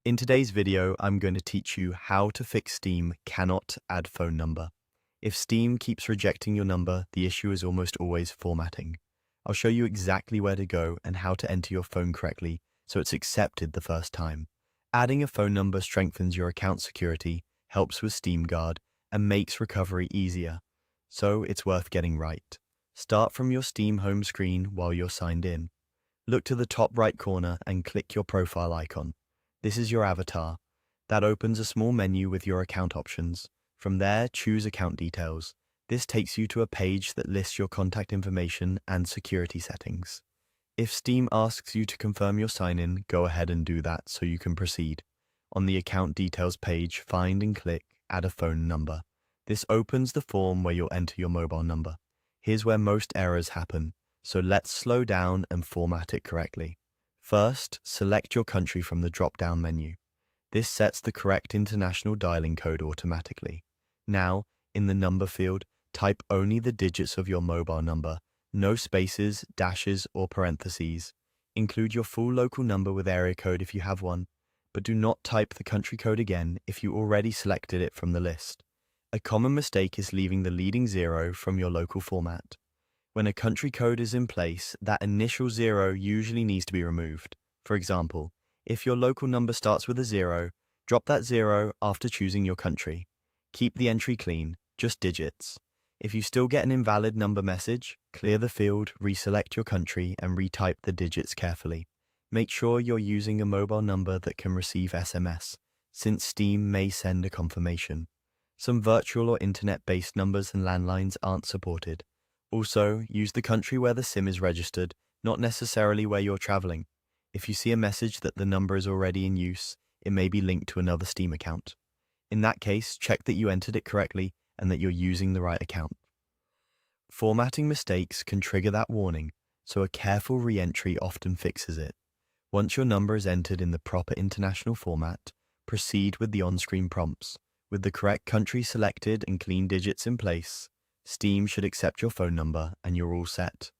In today's video, I'm going to teach you how to fix Steam cannot add phone number. If Steam keeps rejecting your number, the issue is almost always formatting. I'll show you exactly where to go and how to enter your phone correctly so it's accepted the first time. Adding a phone number strengthens your account security, helps with Steam Guard, and makes recovery easier. So it's worth getting right. Start from your Steam home screen while you're signed in. Look to the top right corner and click your profile icon. This is your avatar. That opens a small menu with your account options. From there, choose Account Details. This takes you to a page that lists your contact information and security settings. If Steam asks you to confirm your sign-in, go ahead and do that so you can proceed. On the Account Details page, find and click Add a phone number. This opens the form where you'll enter your mobile number. Here's where most errors happen, so let's slow down and format it correctly. First, select your country from the drop-down menu. This sets the correct international dialing code automatically. Now, in the number field, type only the digits of your mobile number, no spaces, dashes, or parentheses. Include your full local number with area code if you have one, but do not type the country code again if you already selected it from the list. A common mistake is leaving the leading 0 from your local format. When a country code is in place, that initial 0 usually needs to be removed. For example, if your local number starts with a 0, drop that 0 after choosing your country. Keep the entry clean, just digits. If you still get an invalid number message, clear the field, reselect your country, and retype the digits carefully. Make sure you're using a mobile number that can receive SMS, since Steam may send a confirmation. Some virtual or internet-based numbers and landlines aren't supported. Also, use the country where the SIM is registered, not necessarily where you're traveling. If you see a message that the number is already in use, it may be linked to another Steam account. In that case, check that you entered it correctly and that you're using the right account. Formatting mistakes can trigger that warning, so a careful re-entry often fixes it. Once your number is entered in the proper international format, proceed with the on-screen prompts. With the correct country selected and clean digits in place, Steam should accept your phone number and you're all set.